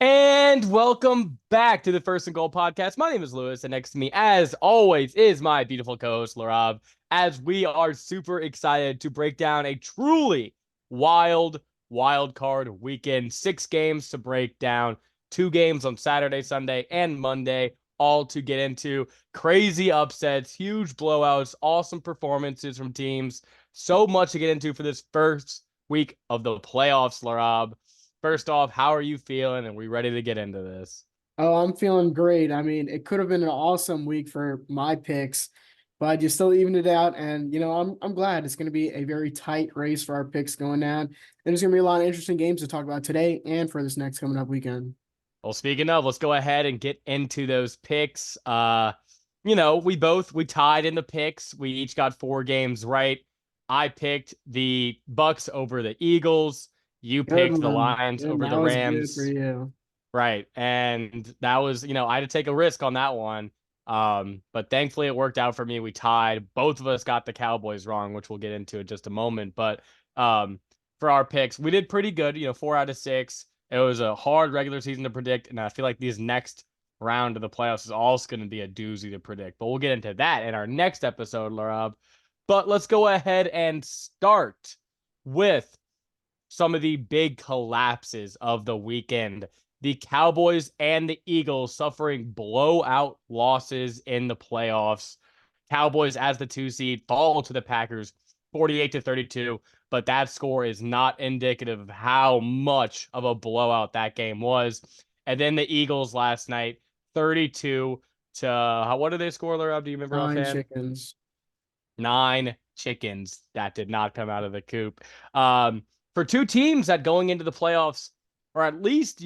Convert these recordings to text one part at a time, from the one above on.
And welcome back to the First and Goal podcast. My name is Lewis, and next to me, as always, is my beautiful co-host Laraib. As we are super excited to break down a truly wild card weekend, 6 games to break down, 2 games on Saturday, Sunday, and Monday, all to get into crazy upsets, huge blowouts, awesome performances from teams. So much to get into for this first week of the playoffs, Laraib. First off, how are you feeling? And we ready to get into this? Oh, I'm feeling great. I mean, it could have been an awesome week for my picks, but you still evened it out. And I'm glad it's going to be a very tight race for our picks going down. And there's going to be a lot of interesting games to talk about today and for this next coming up weekend. Well, speaking of, let's go ahead and get into those picks. We tied in the picks. We each got 4 games right. I picked the Bucks over the Eagles. You Good picked the one. Lions Good. over That the was good for Rams. you. Right. And that was, I had to take a risk on that one. But thankfully it worked out for me. We tied. Both of us got the Cowboys wrong, which we'll get into in just a moment. But um, for our picks, we did pretty good, 4 out of 6. It was a hard regular season to predict, and I feel like these next round of the playoffs is also going to be a doozy to predict. But we'll get into that in our next episode, Larab. But let's go ahead and start with some of the big collapses of the weekend. The Cowboys and the Eagles suffering blowout losses in the playoffs. Cowboys, as the 2 seed, fall to the Packers 48-32, but that score is not indicative of how much of a blowout that game was. And then the Eagles last night, 32 to what did they score, Laura? Do you remember Nine offhand? chickens. 9 chickens that did not come out of the coop. For two teams that going into the playoffs, or at least,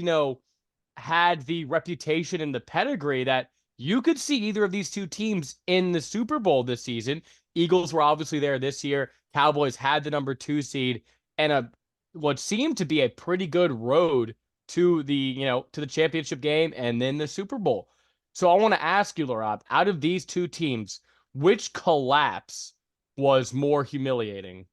had the reputation and the pedigree that you could see either of these two teams in the Super Bowl this season. Eagles were obviously there this year. Cowboys had the number 2 seed and what seemed to be a pretty good road to the championship game and then the Super Bowl. So I want to ask you, Laurent, out of these two teams, which collapse was more humiliating?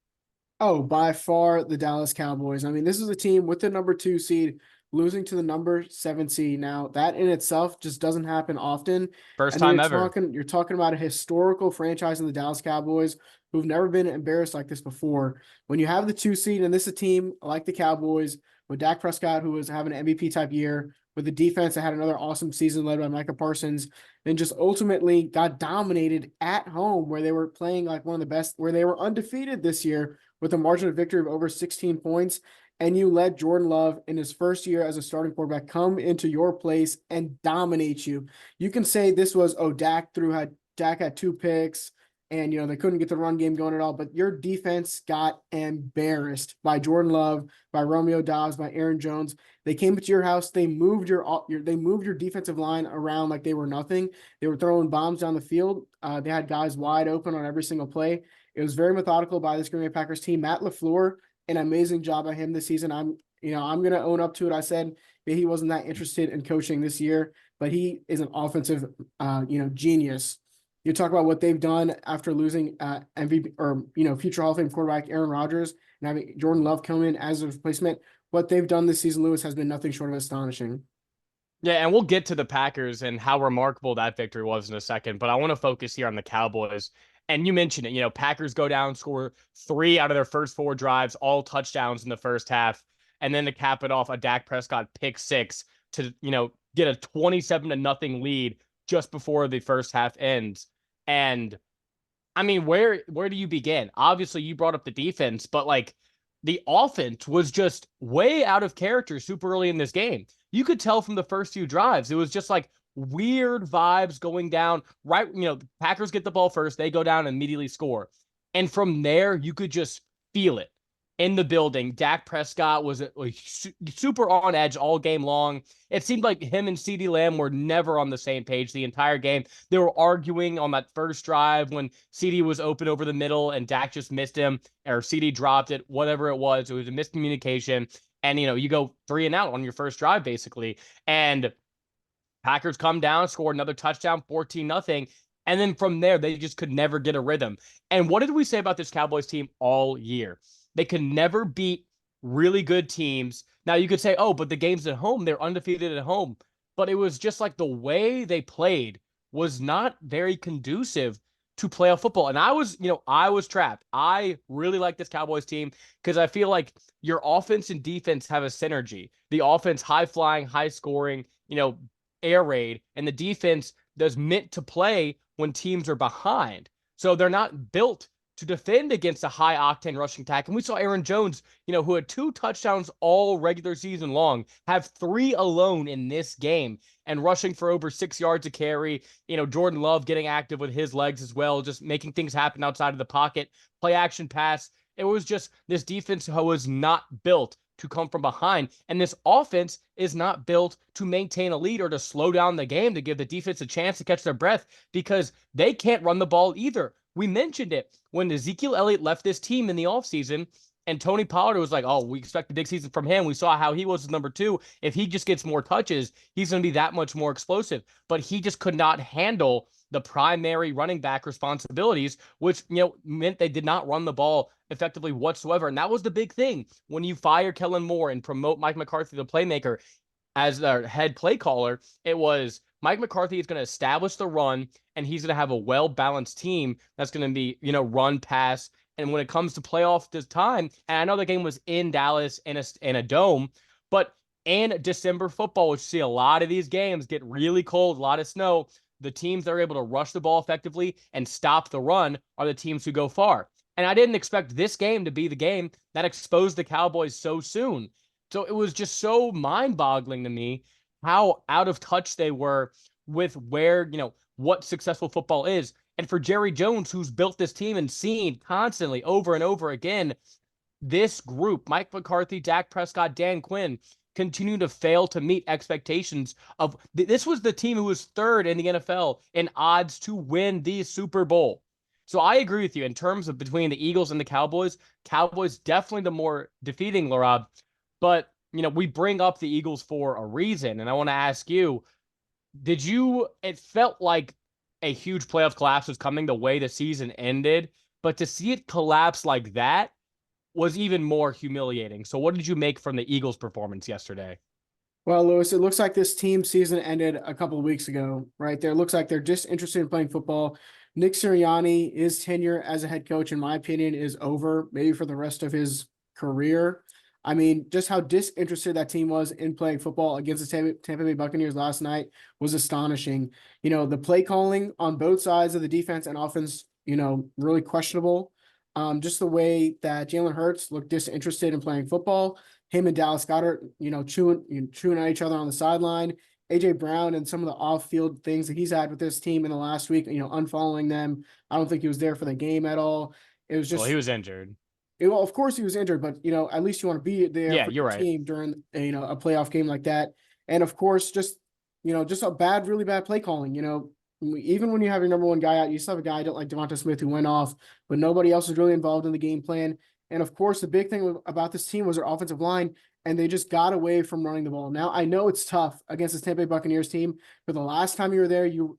Oh, by far the Dallas Cowboys. I mean, this is a team with the number 2 seed losing to the number 7 seed. Now, that in itself just doesn't happen often. First I mean, time ever. you're talking about a historical franchise in the Dallas Cowboys who've never been embarrassed like this before. When you have the 2 seed and this is a team like the Cowboys with Dak Prescott, who was having an MVP type year, with the defense that had another awesome season led by Micah Parsons, then just ultimately got dominated at home where they were playing like one of the best, where they were undefeated this year with a margin of victory of over 16 points, and you let Jordan Love in his first year as a starting quarterback come into your place and dominate you. You can say this was, Dak had 2 picks and they couldn't get the run game going at all, but your defense got embarrassed by Jordan Love, by Romeo Dobbs, by Aaron Jones. They came to your house, they moved your defensive line around like they were nothing. They were throwing bombs down the field. They had guys wide open on every single play. It was very methodical by this Green Bay Packers team. Matt LaFleur, an amazing job by him this season. I'm going to own up to it. I said that he wasn't that interested in coaching this year, but he is an offensive, genius. You talk about what they've done after losing MVP or future Hall of Fame quarterback Aaron Rodgers and having Jordan Love come in as a replacement. What they've done this season, Lewis, has been nothing short of astonishing. Yeah, and we'll get to the Packers and how remarkable that victory was in a second, but I want to focus here on the Cowboys. And you mentioned it, Packers go down, score 3 out of their first 4 drives, all touchdowns in the first half, and then to cap it off, a Dak Prescott pick six to, get a 27 to nothing lead just before the first half ends. And I mean, where do you begin? Obviously, you brought up the defense, but like the offense was just way out of character super early in this game. You could tell from the first few drives. It was just like weird vibes going down. Right, Packers get the ball first, they go down and immediately score. And from there, you could just feel it in the building. Dak Prescott was like super on edge all game long. It seemed like him and CeeDee Lamb were never on the same page the entire game. They were arguing on that first drive when CeeDee was open over the middle and Dak just missed him, or CeeDee dropped it, whatever it was. It was a miscommunication. And, you go 3-and-out on your first drive, basically. And Packers come down, score another touchdown, 14-0. And then from there, they just could never get a rhythm. And what did we say about this Cowboys team all year? They could never beat really good teams. Now you could say, oh, but the game's at home. They're undefeated at home. But it was just like the way they played was not very conducive to playoff football. And I was trapped. I really like this Cowboys team because I feel like your offense and defense have a synergy. The offense, high flying, high scoring, air raid, and the defense does meant to play when teams are behind. So they're not built to defend against a high octane rushing attack. And we saw Aaron Jones, who had 2 touchdowns all regular season long, have 3 alone in this game and rushing for over 6 yards a carry. Jordan Love getting active with his legs as well, just making things happen outside of the pocket, play action pass. It was just this defense was not built to come from behind. And this offense is not built to maintain a lead or to slow down the game to give the defense a chance to catch their breath because they can't run the ball either. We mentioned it when Ezekiel Elliott left this team in the offseason and Tony Pollard was like, oh, we expect a big season from him. We saw how he was with number 2. If he just gets more touches, he's going to be that much more explosive. But he just could not handle the primary running back responsibilities, which, meant they did not run the ball effectively whatsoever. And that was the big thing. When you fire Kellen Moore and promote Mike McCarthy, the playmaker, as their head play caller, it was Mike McCarthy is going to establish the run, and he's going to have a well-balanced team that's going to be, run, pass. And when it comes to playoff this time, and I know the game was in Dallas in a dome, but in December football, which you see a lot of these games get really cold, a lot of snow, the teams that are able to rush the ball effectively and stop the run are the teams who go far. And I didn't expect this game to be the game that exposed the Cowboys so soon. So it was just so mind-boggling to me how out of touch they were with where, what successful football is. And for Jerry Jones, who's built this team and seen constantly over and over again, this group, Mike McCarthy, Dak Prescott, Dan Quinn, continue to fail to meet expectations of this was the team who was 3rd in the NFL in odds to win the Super Bowl. So I agree with you in terms of between the Eagles and the Cowboys. Cowboys definitely the more defeating, Laraib. But, we bring up the Eagles for a reason. And I want to ask you, it felt like a huge playoff collapse was coming the way the season ended, but to see it collapse like that was even more humiliating. So what did you make from the Eagles' performance yesterday? Well, Lewis, it looks like this team season ended a couple of weeks ago, right? There looks like they're just interested in playing football. Nick Sirianni, his tenure as a head coach, in my opinion, is over, maybe for the rest of his career. I mean, just how disinterested that team was in playing football against the Tampa Bay Buccaneers last night was astonishing. The play calling on both sides of the defense and offense, really questionable. Just the way that Jalen Hurts looked disinterested in playing football. Him and Dallas Goedert, chewing at each other on the sideline. AJ Brown and some of the off-field things that he's had with this team in the last week, unfollowing them. I don't think he was there for the game at all. It was just, well, he was injured. Well, of course he was injured, but at least you want to be there for you're your right. team during a playoff game like that. And of course, just a really bad play calling. Even when you have your number 1 guy out, you still have a guy like Devonta Smith who went off, but nobody else was really involved in the game plan. And of course, the big thing about this team was their offensive line, and they just got away from running the ball. Now I know it's tough against the Tampa Bay Buccaneers team, but the last time you were there, you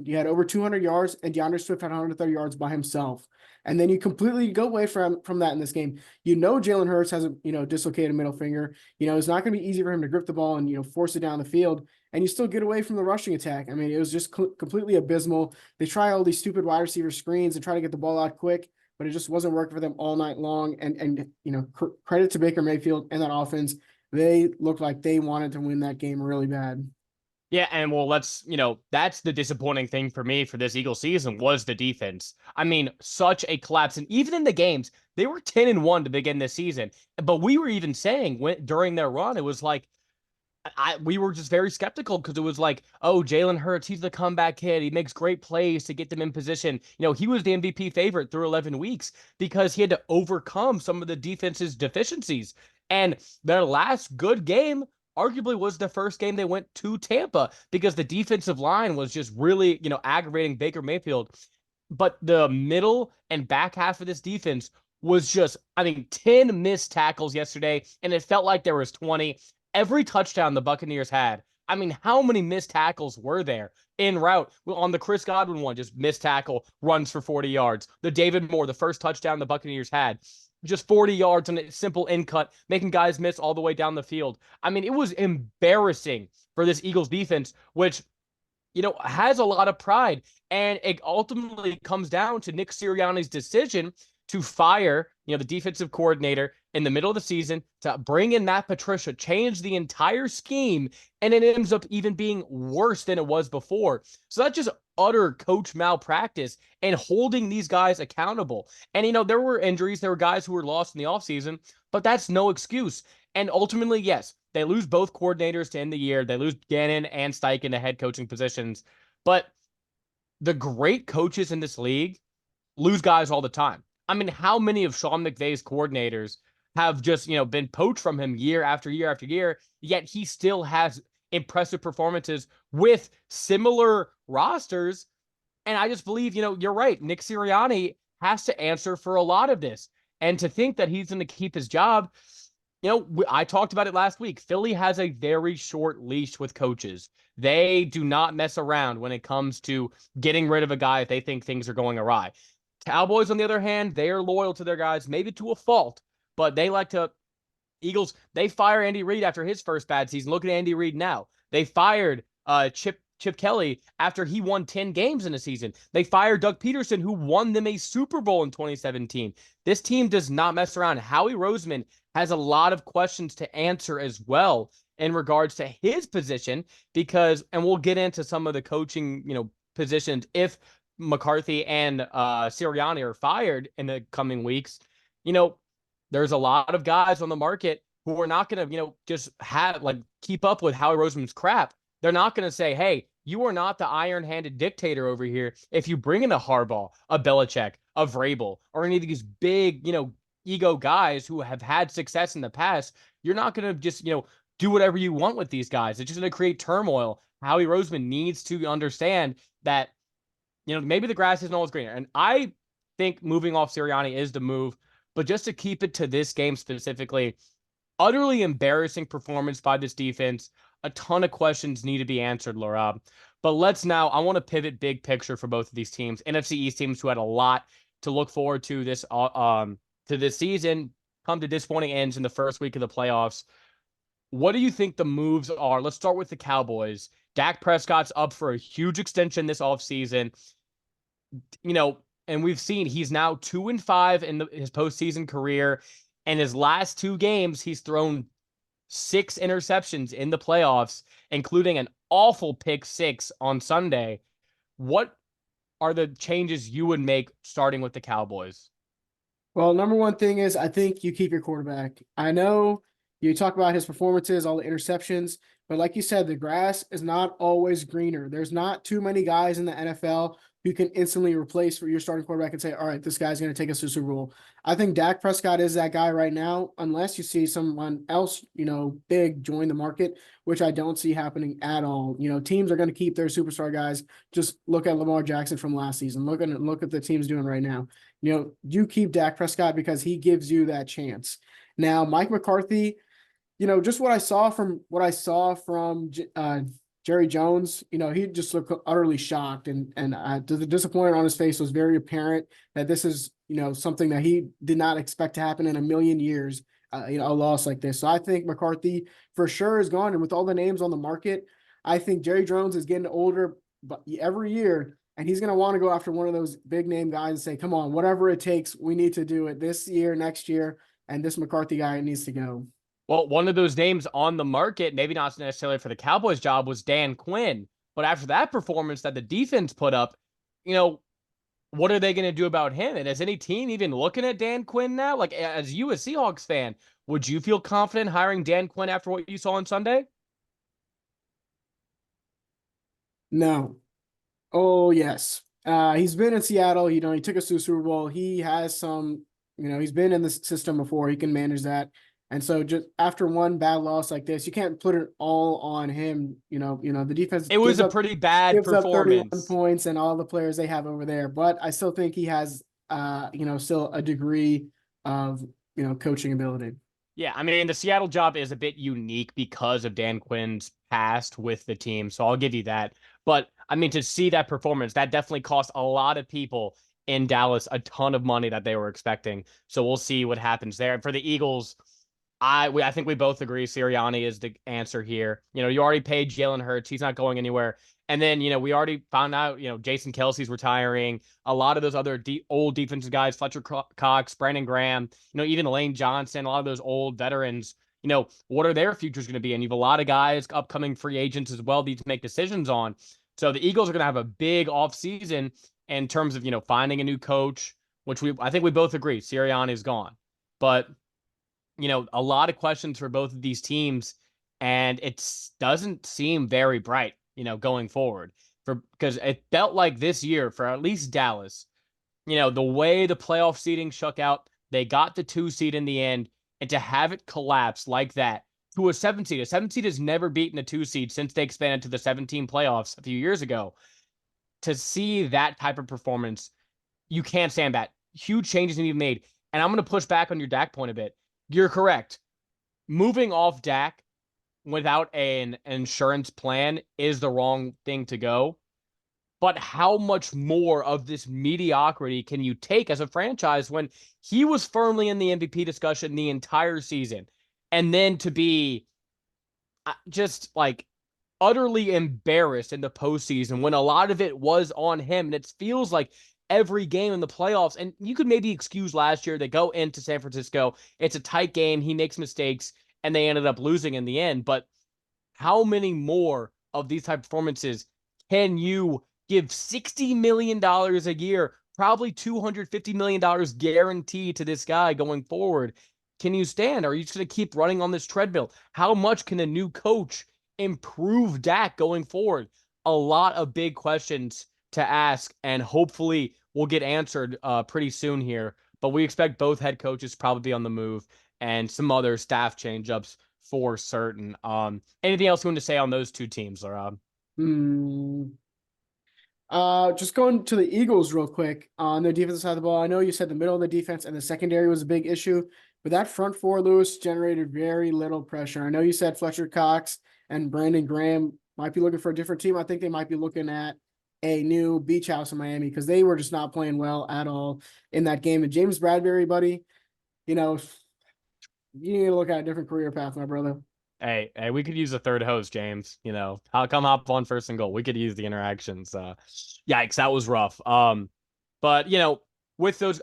had over 200 yards, and DeAndre Swift had 130 yards by himself. And then you completely go away from that in this game. Jalen Hurts has a dislocated middle finger. It's not going to be easy for him to grip the ball and force it down the field. And you still get away from the rushing attack. I mean, it was just completely abysmal. They try all these stupid wide receiver screens and try to get the ball out quick, but it just wasn't working for them all night long. And credit to Baker Mayfield and that offense. They looked like they wanted to win that game really bad. Yeah, and well, that's the disappointing thing for me for this Eagles season was the defense. I mean, such a collapse. And even in the games, they were 10-1 to begin this season. But we were even saying during their run, it was like, we were just very skeptical because it was like, oh, Jalen Hurts, he's the comeback kid. He makes great plays to get them in position. He was the MVP favorite through 11 weeks because he had to overcome some of the defense's deficiencies. And their last good game arguably was the first game they went to Tampa because the defensive line was just really, aggravating Baker Mayfield. But the middle and back half of this defense was just, 10 missed tackles yesterday, and it felt like there was 20. Every touchdown the Buccaneers had, how many missed tackles were there en route? On the Chris Godwin one, just missed tackle, runs for 40 yards. The David Moore, the first touchdown the Buccaneers had. just 40 yards on a simple in cut, making guys miss all the way down the field. I mean, it was embarrassing for this Eagles defense, which, has a lot of pride. And it ultimately comes down to Nick Sirianni's decision to fire, the defensive coordinator in the middle of the season, to bring in Matt Patricia, change the entire scheme, and it ends up even being worse than it was before. So that's just utter coach malpractice and holding these guys accountable. And, there were injuries, there were guys who were lost in the offseason, but that's no excuse. And ultimately, yes, they lose both coordinators to end the year. They lose Gannon and Steichen to head coaching positions. But the great coaches in this league lose guys all the time. I mean, how many of Sean McVay's coordinators have just, been poached from him year after year after year, yet he still has impressive performances with similar rosters. And I just believe, you're right. Nick Sirianni has to answer for a lot of this. And to think that he's going to keep his job, I talked about it last week. Philly has a very short leash with coaches. They do not mess around when it comes to getting rid of a guy if they think things are going awry. Cowboys, on the other hand, they are loyal to their guys, maybe to a fault, but they like to. Eagles, they fire Andy Reid after his first bad season. Look at Andy Reid now. They fired Chip Kelly after he won 10 games in a season. They fired Doug Peterson, who won them a Super Bowl in 2017. This team does not mess around. Howie Roseman has a lot of questions to answer as well in regards to his position because, and we'll get into some of the coaching, positions if McCarthy and Sirianni are fired in the coming weeks. There's a lot of guys on the market who are not going to, just keep up with Howie Roseman's crap. They're not going to say, hey, you are not the iron-handed dictator over here. If you bring in a Harbaugh, a Belichick, a Vrabel, or any of these big, ego guys who have had success in the past, you're not going to just, do whatever you want with these guys. It's just going to create turmoil. Howie Roseman needs to understand that, maybe the grass isn't always greener. And I think moving off Sirianni is the move. But just to keep it to this game specifically, utterly embarrassing performance by this defense. A ton of questions need to be answered, Laraib. But I want to pivot big picture for both of these teams. NFC East teams who had a lot to look forward to this season, come to disappointing ends in the first week of the playoffs. What do you think the moves are? Let's start with the Cowboys. Dak Prescott's up for a huge extension this offseason. And we've seen he's now 2-5 in his postseason career. And his last two games, he's thrown 6 interceptions in the playoffs, including an awful pick 6 on Sunday. What are the changes you would make starting with the Cowboys? Well, number one thing is I think you keep your quarterback. I know you talk about his performances, all the interceptions, but like you said, the grass is not always greener. There's not too many guys in the NFL who can instantly replace for your starting quarterback and say, all right, this guy's going to take us to Super Bowl. I think Dak Prescott is that guy right now, unless you see someone else, big join the market, which I don't see happening at all. Teams are going to keep their superstar guys. Just look at Lamar Jackson from last season. Look at the teams doing right now. You keep Dak Prescott because he gives you that chance. Now, Mike McCarthy, just what I saw from Jerry Jones, he just looked utterly shocked and the disappointment on his face was very apparent that this is, something that he did not expect to happen in a million years, a loss like this. So I think McCarthy for sure is gone. And with all the names on the market, I think Jerry Jones is getting older but every year, and he's going to want to go after one of those big name guys and say, come on, whatever it takes, we need to do it this year, next year, and this McCarthy guy needs to go. Well, one of those names on the market, maybe not necessarily for the Cowboys job, was Dan Quinn. But after that performance that the defense put up, what are they going to do about him? And is any team even looking at Dan Quinn now? Like, as you, a Seahawks fan, would you feel confident hiring Dan Quinn after what you saw on Sunday? No. Oh, yes. He's been in Seattle. He took us to the Super Bowl. He has some, he's been in the system before. He can manage that. And so just after one bad loss like this, you can't put it all on him. The defense. It was a pretty bad gives up 31 performance. points and all the players they have over there. But I still think he has, still a degree of, coaching ability. Yeah, I mean, the Seattle job is a bit unique because of Dan Quinn's past with the team. So I'll give you that. But I mean, to see that performance, that definitely cost a lot of people in Dallas a ton of money that they were expecting. So we'll see what happens there. And for the Eagles, I think we both agree Sirianni is the answer here. You already paid Jalen Hurts. He's not going anywhere. And then, we already found out, Jason Kelsey's retiring. A lot of those other old defensive guys, Fletcher Cox, Brandon Graham, even Lane Johnson, a lot of those old veterans, what are their futures going to be? And you have a lot of guys, upcoming free agents as well, need to make decisions on. So the Eagles are going to have a big offseason in terms of, finding a new coach, which I think we both agree Sirianni is gone. But a lot of questions for both of these teams, and it doesn't seem very bright, going forward. Because it felt like this year, for at least Dallas, the way the playoff seeding shook out, they got the 2 seed in the end, and to have it collapse like that to a 7 seed. A 7 seed has never beaten a 2 seed since they expanded to the 17 playoffs a few years ago. To see that type of performance, you can't stand that. Huge changes need to be made. And I'm going to push back on your Dak point a bit. You're correct. Moving off Dak without an insurance plan is the wrong thing to go. But how much more of this mediocrity can you take as a franchise when he was firmly in the MVP discussion the entire season? And then to be just like utterly embarrassed in the postseason when a lot of it was on him. And it feels like every game in the playoffs, and you could maybe excuse last year, they go into San Francisco, it's a tight game, he makes mistakes, and they ended up losing in the end. But how many more of these type of performances can you give $60 million a year, probably $250 million guaranteed to this guy going forward? Can you stand? Or are you just going to keep running on this treadmill? How much can a new coach improve Dak going forward? A lot of big questions to ask, and hopefully will get answered pretty soon here. But we expect both head coaches probably be on the move, and some other staff change-ups for certain. Anything else you want to say on those two teams, Laraib? Just going to the Eagles real quick on their defensive side of the ball. I know you said the middle of the defense and the secondary was a big issue, but that front four, Lewis, generated very little pressure. I know you said Fletcher Cox and Brandon Graham might be looking for a different team. I think they might be looking at a new beach house in Miami because they were just not playing well at all in that game. And James Bradbury, buddy, you need to look at a different career path, my brother. Hey, we could use a third host, James. I'll come hop on first and goal. We could use the interactions. Yikes, that was rough. But with those,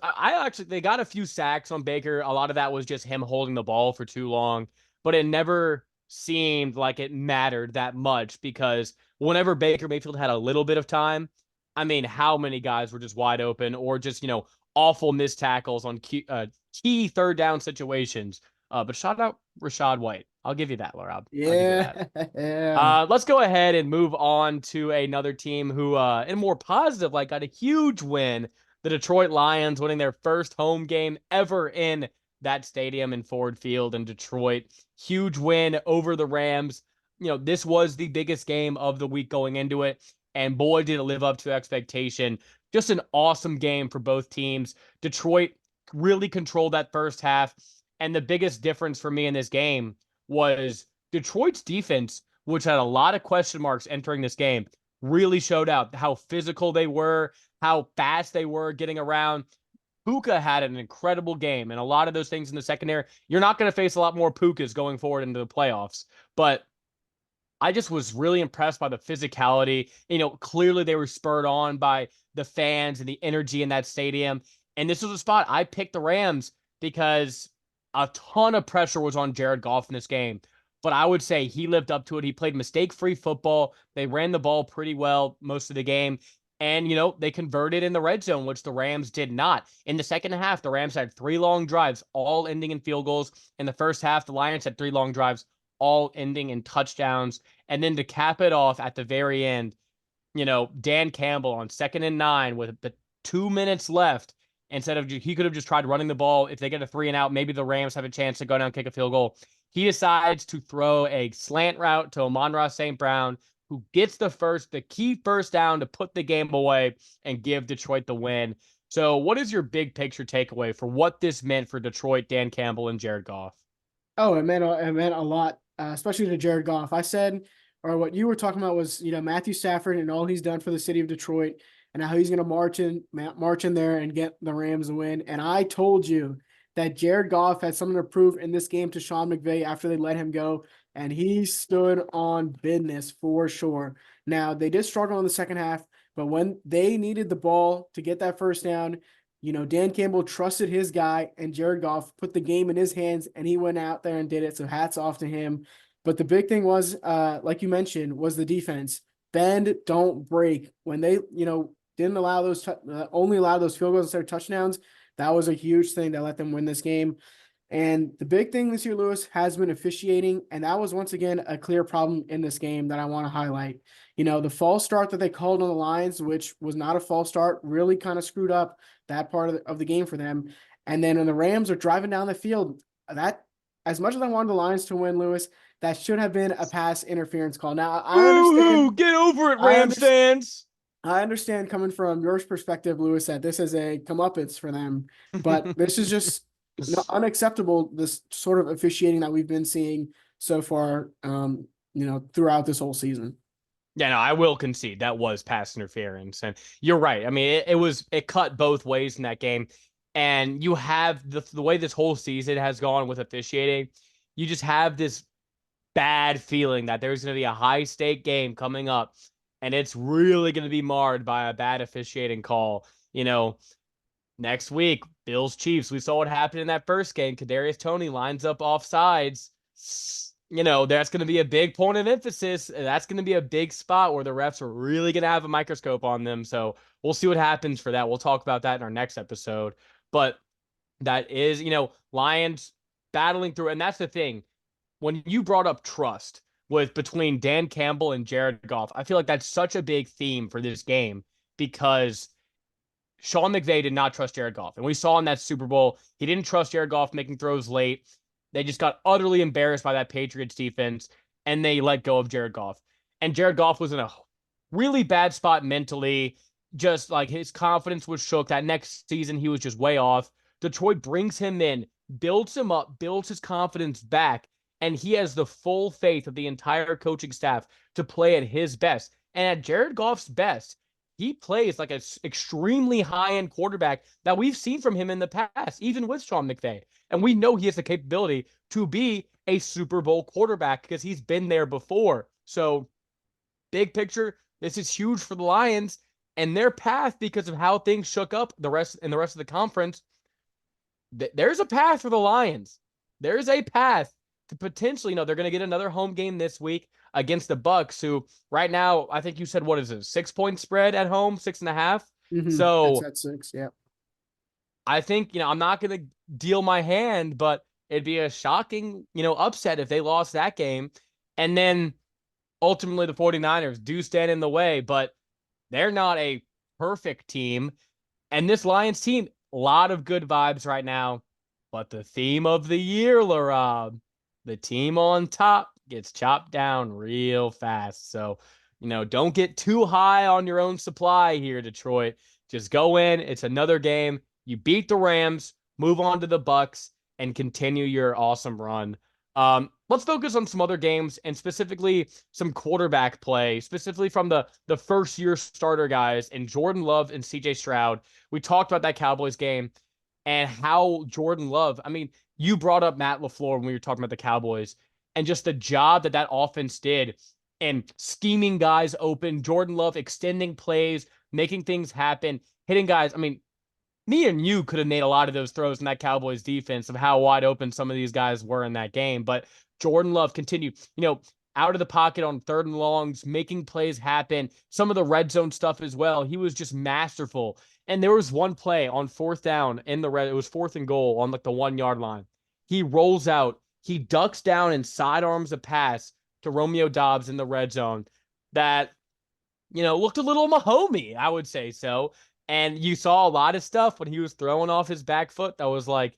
they got a few sacks on Baker. A lot of that was just him holding the ball for too long, but it never seemed like it mattered that much because whenever Baker Mayfield had a little bit of time, I mean, how many guys were just wide open or just awful missed tackles on key third down situations. But shout out Rachaad White. I'll give you that, Laraib. Yeah. Let's go ahead and move on to another team who, in more positive, got a huge win. The Detroit Lions winning their first home game ever in that stadium in Ford Field in Detroit. Huge win over the Rams. This was the biggest game of the week going into it. And boy, did it live up to expectation. Just an awesome game for both teams. Detroit really controlled that first half. And the biggest difference for me in this game was Detroit's defense, which had a lot of question marks entering this game, really showed out how physical they were, how fast they were getting around. Puka had an incredible game, and a lot of those things in the secondary. You're not going to face a lot more Pukas going forward into the playoffs, but I just was really impressed by the physicality. Clearly they were spurred on by the fans and the energy in that stadium. And this was a spot I picked the Rams because a ton of pressure was on Jared Goff in this game, but I would say he lived up to it. He played mistake-free football. They ran the ball pretty well most of the game, and, they converted in the red zone, which the Rams did not. In the second half, the Rams had 3 long drives, all ending in field goals. In the first half, the Lions had 3 long drives, all ending in touchdowns. And then to cap it off at the very end, Dan Campbell on 2nd and 9 with the 2 minutes left, instead of he could have just tried running the ball. If they get a 3 and out, maybe the Rams have a chance to go down and kick a field goal. He decides to throw a slant route to Amon-Ra St. Brown, who gets the key first down to put the game away and give Detroit the win. So what is your big picture takeaway for what this meant for Detroit, Dan Campbell, and Jared Goff? Oh, it meant a lot, especially to Jared Goff. I said, or what you were talking about was, Matthew Stafford and all he's done for the city of Detroit and how he's going to march in there and get the Rams a win. And I told you that Jared Goff had something to prove in this game to Sean McVay after they let him go, and he stood on business for sure. Now, they did struggle in the second half, but when they needed the ball to get that first down, Dan Campbell trusted his guy, and Jared Goff put the game in his hands, and he went out there and did it. So hats off to him. But the big thing was, like you mentioned, was the defense. Bend, don't break. When they, didn't allow only allow those field goals instead of touchdowns, that was a huge thing that let them win this game. And the big thing this year, Lewis, has been officiating, and that was once again a clear problem in this game that I want to highlight. The false start that they called on the Lions, which was not a false start, really kind of screwed up that part of the game for them. And then when the Rams are driving down the field, that, as much as I wanted the Lions to win, Lewis, that should have been a pass interference call. Now, I understand. Boo-hoo! Get over it, I Rams understand. fans. I understand coming from your perspective, Lewis, that this is a comeuppance for them, but this is just unacceptable. This sort of officiating that we've been seeing so far, throughout this whole season. Yeah, no, I will concede that was pass interference, and you're right. I mean, it cut both ways in that game, and you have the way this whole season has gone with officiating. You just have this bad feeling that there's going to be a high stake game coming up, and it's really going to be marred by a bad officiating call. Next week, Bills Chiefs. We saw what happened in that first game. Kadarius Toney lines up offsides. That's going to be a big point of emphasis. That's going to be a big spot where the refs are really going to have a microscope on them. So we'll see what happens for that. We'll talk about that in our next episode. But that is, Lions battling through. And that's the thing. When you brought up trust between Dan Campbell and Jared Goff, I feel like that's such a big theme for this game because Sean McVay did not trust Jared Goff. And we saw in that Super Bowl, he didn't trust Jared Goff making throws late. They just got utterly embarrassed by that Patriots defense, and they let go of Jared Goff. And Jared Goff was in a really bad spot mentally. Just like his confidence was shook. That next season, he was just way off. Detroit brings him in, builds him up, builds his confidence back, and he has the full faith of the entire coaching staff to play at his best. And at Jared Goff's best, he plays like an extremely high-end quarterback that we've seen from him in the past, even with Sean McVay. And we know he has the capability to be a Super Bowl quarterback because he's been there before. So, big picture, this is huge for the Lions and their path because of how things shook up the rest of the conference. There's a path for the Lions. There's a path to potentially, they're going to get another home game this week against the Bucks, who right now, I think you said, what is it, 6-point spread at home, 6.5? Mm-hmm. So that's at 6, yeah. I think, I'm not going to deal my hand, but it'd be a shocking, upset if they lost that game. And then ultimately the 49ers do stand in the way, but they're not a perfect team. And this Lions team, a lot of good vibes right now. But the theme of the year, Laraib, the team on top gets chopped down real fast. So, don't get too high on your own supply here, Detroit. Just go in. It's another game. You beat the Rams, move on to the Bucks, and continue your awesome run. Let's focus on some other games and specifically some quarterback play, specifically from the first-year starter guys and Jordan Love and C.J. Stroud. We talked about that Cowboys game and how Jordan Love, I mean, you brought up Matt LaFleur when we were talking about the Cowboys and just the job that offense did and scheming guys open, Jordan Love extending plays, making things happen, hitting guys. I mean, me and you could have made a lot of those throws in that Cowboys defense of how wide open some of these guys were in that game. But Jordan Love continued, out of the pocket on 3rd and longs, making plays happen. Some of the red zone stuff as well. He was just masterful. And there was one play on 4th down in the red. It was 4th and goal on like the 1-yard line. He rolls out. He ducks down and sidearms a pass to Romeo Doubs in the red zone that, looked a little Mahomey, I would say so. And you saw a lot of stuff when he was throwing off his back foot that was like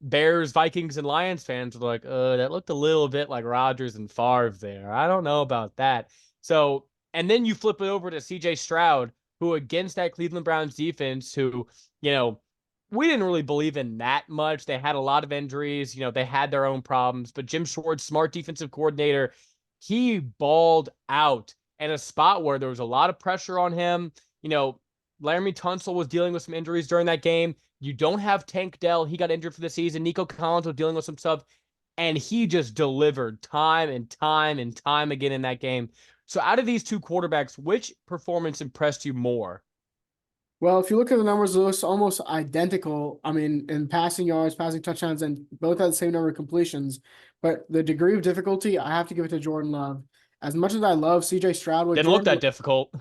Bears, Vikings, and Lions fans were like, that looked a little bit like Rodgers and Favre there. I don't know about that. So, and then you flip it over to C.J. Stroud, who against that Cleveland Browns defense, who, we didn't really believe in that much. They had a lot of injuries. They had their own problems. But Jim Schwartz, smart defensive coordinator, he balled out in a spot where there was a lot of pressure on him. Laramie Tunsil was dealing with some injuries during that game. You don't have Tank Dell. He got injured for the season. Nico Collins was dealing with some stuff, and he just delivered time and time and time again in that game. So out of these two quarterbacks, which performance impressed you more? Well, if you look at the numbers, Lewis, almost identical. I mean, in passing yards, passing touchdowns, and both had the same number of completions. But the degree of difficulty, I have to give it to Jordan Love. As much as I love CJ Stroud, with Didn't look Jordan, that difficult.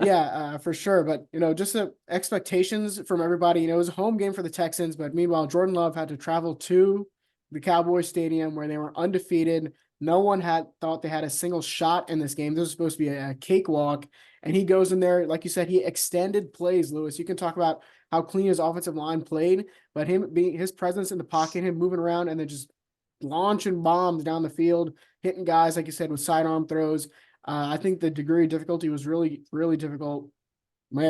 yeah, for sure. But just the expectations from everybody. It was a home game for the Texans, but meanwhile, Jordan Love had to travel to the Cowboys Stadium where they were undefeated. No one had thought they had a single shot in this game. This was supposed to be a cakewalk, and he goes in there, like you said, he extended plays. Lewis, you can talk about how clean his offensive line played, but his presence in the pocket, him moving around, and then just launching bombs down the field, hitting guys, like you said, with sidearm throws. I think the degree of difficulty was really, really difficult. Made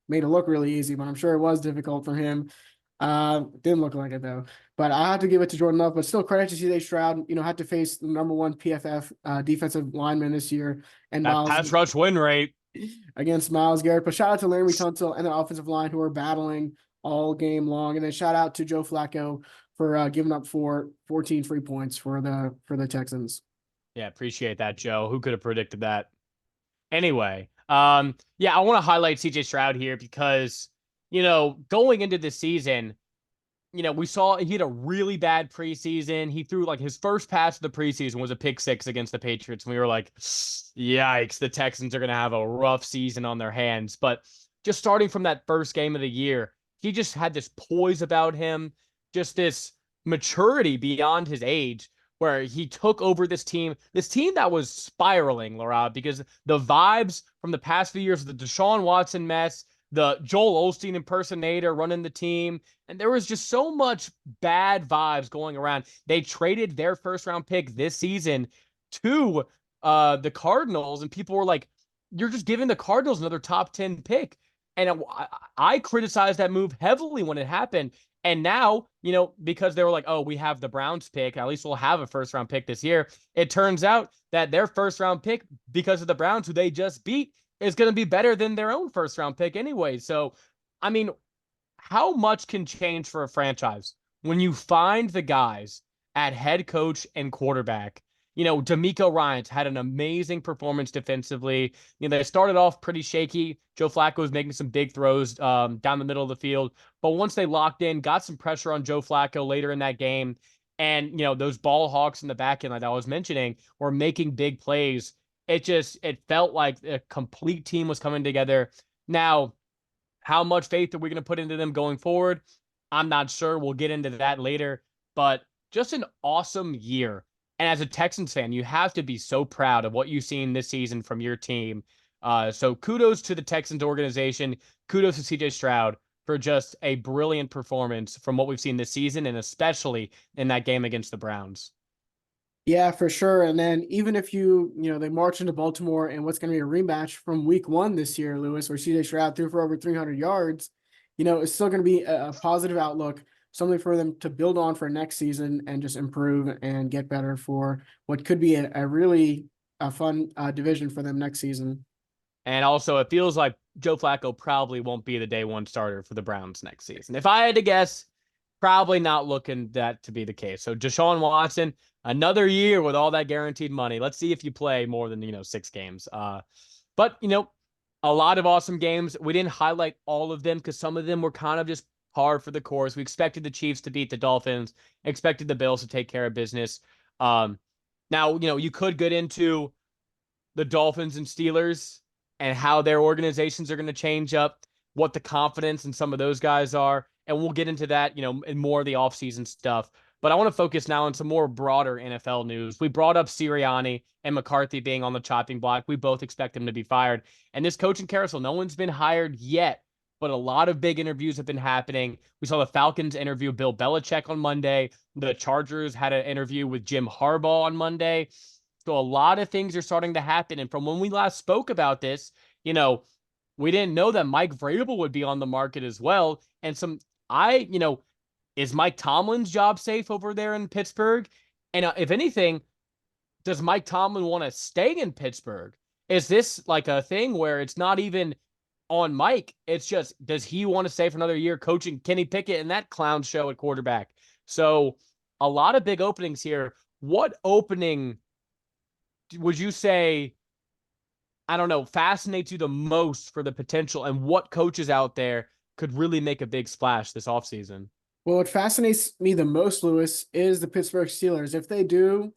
it look really easy, but I'm sure it was difficult for him. Didn't look like it though. But I had to give it to Jordan Love. But still, credit to CJ Stroud. Had to face the number one PFF defensive lineman this year, and That Miles pass rush win rate. against Miles Garrett. But shout out to Laramie Tunsil and the offensive line who are battling all game long. And then shout out to Joe Flacco for giving up 14 free points for the Texans. Yeah, appreciate that, Joe. Who could have predicted that? Anyway, yeah, I want to highlight CJ Stroud here because, going into the season, we saw he had a really bad preseason. He threw like his first pass of the preseason was a pick six against the Patriots. And we were like, yikes, the Texans are going to have a rough season on their hands. But just starting from that first game of the year, he just had this poise about him, just this maturity beyond his age, where he took over this team that was spiraling, Laraib, because the vibes from the past few years, the Deshaun Watson mess, the Joel Osteen impersonator running the team, and there was just so much bad vibes going around. They traded their first round pick this season to the Cardinals, and people were like, you're just giving the Cardinals another top 10 pick. And I criticized that move heavily when it happened. And now, because they were like, oh, we have the Browns pick, at least we'll have a first round pick this year. It turns out that their first round pick, because of the Browns, who they just beat, is going to be better than their own first round pick anyway. So, I mean, how much can change for a franchise when you find the guys at head coach and quarterback? D'Amico Ryans had an amazing performance defensively. They started off pretty shaky. Joe Flacco was making some big throws down the middle of the field. But once they locked in, got some pressure on Joe Flacco later in that game. And, those ball hawks in the back end, like I was mentioning, were making big plays. It felt like a complete team was coming together. Now, how much faith are we going to put into them going forward? I'm not sure. We'll get into that later. But just an awesome year. And as a Texans fan, you have to be so proud of what you've seen this season from your team. So kudos to the Texans organization. Kudos to CJ Stroud for just a brilliant performance from what we've seen this season, and especially in that game against the Browns. Yeah, for sure. And then even if they march into Baltimore and what's going to be a rematch from week 1 this year, Lewis, where CJ Stroud threw for over 300 yards, it's still going to be a positive outlook, something for them to build on for next season and just improve and get better for what could be a really fun division for them next season. And also, it feels like Joe Flacco probably won't be the day one starter for the Browns next season. If I had to guess, probably not looking that to be the case. So Deshaun Watson, another year with all that guaranteed money. Let's see if you play more than 6 games. But a lot of awesome games. We didn't highlight all of them because some of them were kind of just par for the course. We expected the Chiefs to beat the Dolphins, expected the Bills to take care of business. Now, you could get into the Dolphins and Steelers and how their organizations are going to change up, what the confidence in some of those guys are. And we'll get into that, in more of the offseason stuff. But I want to focus now on some more broader NFL news. We brought up Sirianni and McCarthy being on the chopping block. We both expect them to be fired. And this coaching carousel, no one's been hired yet, but a lot of big interviews have been happening. We saw the Falcons interview Bill Belichick on Monday. The Chargers had an interview with Jim Harbaugh on Monday. So a lot of things are starting to happen. And from when we last spoke about this, we didn't know that Mike Vrabel would be on the market as well. And is Mike Tomlin's job safe over there in Pittsburgh? And if anything, does Mike Tomlin want to stay in Pittsburgh? Is this like a thing where it's not even on Mike, it's just, does he want to stay for another year coaching Kenny Pickett and that clown show at quarterback? So a lot of big openings here. What opening would you say, I don't know, fascinates you the most for the potential, and what coaches out there could really make a big splash this offseason? Well, what fascinates me the most, Lewis, is the Pittsburgh Steelers. If they do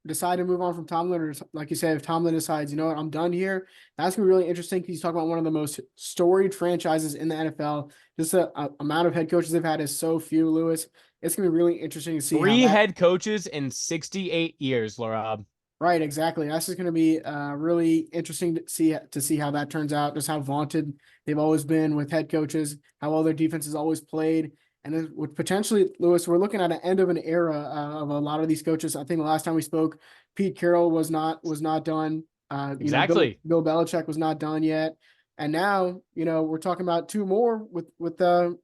decide to move on from Tomlin, or like you said, if Tomlin decides, you know what, I'm done here, that's gonna be really interesting because you talk about one of the most storied franchises in the NFL. Just the amount of head coaches they've had is so few, Lewis. It's gonna be really interesting to see how Three that. head coaches in 68 years, Laraib. Right, exactly. That's just going to be really interesting to see how that turns out. Just how vaunted they've always been with head coaches, how well their defense has always played, and then with potentially, Lewis, we're looking at an end of an era of a lot of these coaches. I think the last time we spoke, Pete Carroll was not done. Exactly. Bill Belichick was not done yet, and now we're talking about two more with the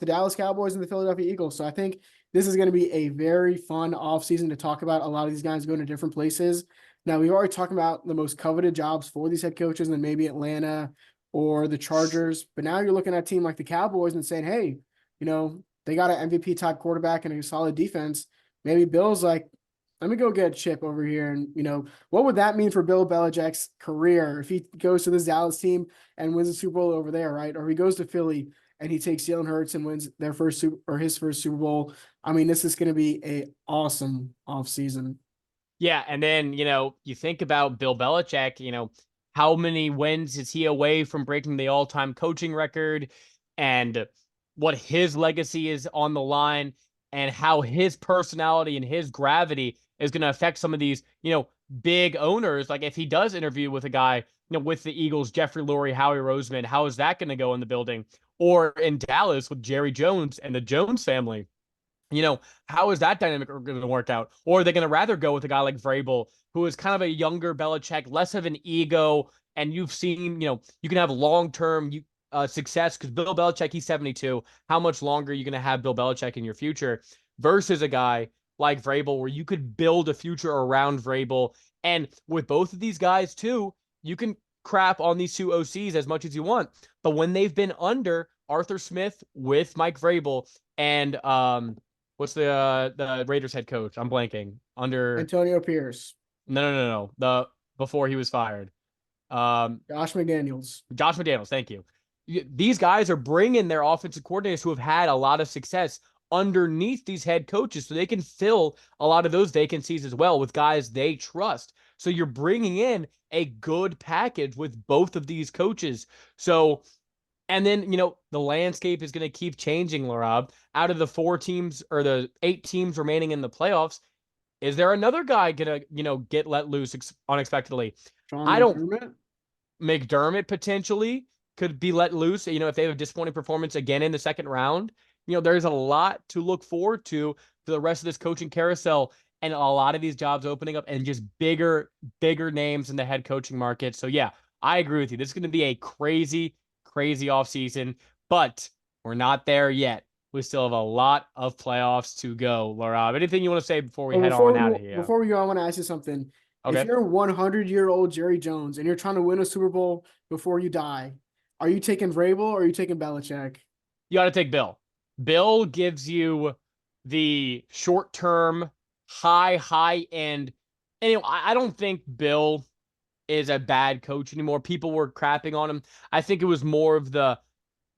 Dallas Cowboys and the Philadelphia Eagles. So I think this is going to be a very fun offseason to talk about. A lot of these guys going to different places. Now, we've already talked about the most coveted jobs for these head coaches, and then maybe Atlanta or the Chargers. But now you're looking at a team like the Cowboys and saying, hey, they got an MVP type quarterback and a solid defense. Maybe Bill's like, let me go get a chip over here. And, what would that mean for Bill Belichick's career if he goes to this Dallas team and wins a Super Bowl over there, right? Or he goes to Philly and he takes Jalen Hurts and wins his first Super Bowl. I mean, this is going to be a awesome offseason. Yeah, and then, you think about Bill Belichick, how many wins is he away from breaking the all-time coaching record, and what his legacy is on the line, and how his personality and his gravity is going to affect some of these, big owners. Like if he does interview with a guy, with the Eagles, Jeffrey Lurie, Howie Roseman, how is that going to go in the building? Or in Dallas with Jerry Jones and the Jones family. How is that dynamic going to work out? Or are they going to rather go with a guy like Vrabel, who is kind of a younger Belichick, less of an ego, and you've seen, you can have long-term success because Bill Belichick, he's 72. How much longer are you going to have Bill Belichick in your future versus a guy like Vrabel where you could build a future around Vrabel? And with both of these guys, too, you can crap on these two OCs as much as you want. But when they've been under Arthur Smith with Mike Vrabel and what's the Raiders head coach? I'm blanking. Under Antonio Pierce, no. The before he was fired. Josh McDaniels. Josh McDaniels, thank you. These guys are bringing their offensive coordinators who have had a lot of success underneath these head coaches so they can fill a lot of those vacancies as well with guys they trust. So you're bringing in a good package with both of these coaches. So, and then, the landscape is going to keep changing, Laraib. Out of the 4 teams or the 8 teams remaining in the playoffs, is there another guy going to, get let loose unexpectedly? Sean I don't. McDermott. McDermott potentially could be let loose, if they have a disappointing performance again in the second round. There's a lot to look forward to for the rest of this coaching carousel and a lot of these jobs opening up and just bigger names in the head coaching market. So, yeah, I agree with you. This is going to be a crazy offseason, but we're not there yet. We still have a lot of playoffs to go. Laura, anything you want to say before we head on out of here? Before we go, I want to ask you something. Okay. If you're 100-year-old Jerry Jones and you're trying to win a Super Bowl before you die, are you taking Vrabel or are you taking Belichick? You got to take Bill. Bill gives you the short-term, high end. Anyway, I don't think Bill is a bad coach anymore. People were crapping on him. I think it was more of the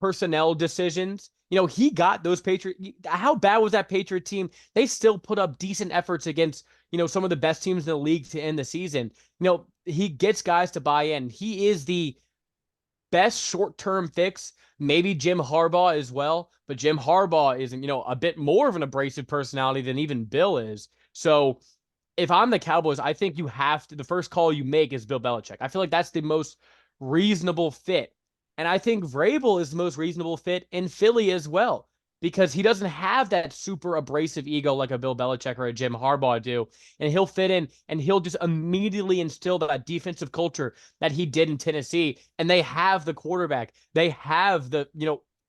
personnel decisions. He got those Patriot. How bad was that Patriot team? They still put up decent efforts against, some of the best teams in the league to end the season. He gets guys to buy in. He is the best short-term fix. Maybe Jim Harbaugh as well, but Jim Harbaugh is, a bit more of an abrasive personality than even Bill is. So if I'm the Cowboys, I think you have to, the first call you make is Bill Belichick. I feel like that's the most reasonable fit. And I think Vrabel is the most reasonable fit in Philly as well, because he doesn't have that super abrasive ego like a Bill Belichick or a Jim Harbaugh do. And he'll fit in and he'll just immediately instill that defensive culture that he did in Tennessee. And they have the quarterback. They have the,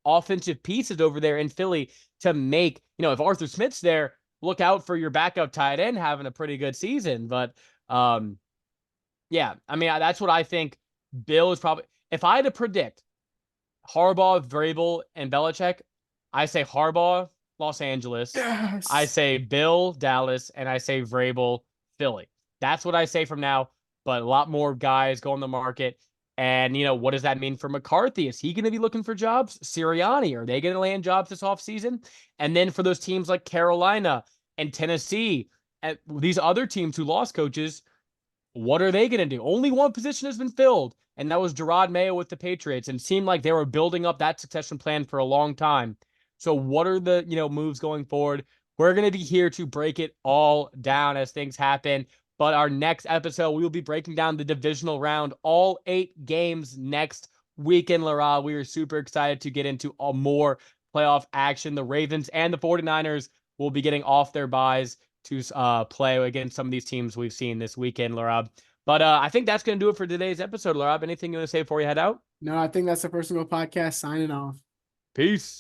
offensive pieces over there in Philly to make, if Arthur Smith's there, look out for your backup tight end having a pretty good season. But yeah, I mean, that's what I think. Bill is probably, if I had to predict, Harbaugh, Vrabel, and Belichick. I say Harbaugh, Los Angeles. I Yes. say Bill, Dallas, and I say Vrabel, Philly. That's what I say from now. But a lot more guys go on the market. And, what does that mean for McCarthy? Is he going to be looking for jobs? Sirianni, are they going to land jobs this offseason? And then for those teams like Carolina and Tennessee, and these other teams who lost coaches, what are they going to do? Only one position has been filled, and that was Gerard Mayo with the Patriots, and it seemed like they were building up that succession plan for a long time. So what are the, moves going forward? We're going to be here to break it all down as things happen. But our next episode, we will be breaking down the divisional round, all 8 games next weekend, Lara. We are super excited to get into more playoff action. The Ravens and the 49ers will be getting off their byes to play against some of these teams we've seen this weekend, Laraib. But I think that's going to do it for today's episode, Laraib. Anything you want to say before you head out? No, I think that's the Personal Podcast signing off. Peace.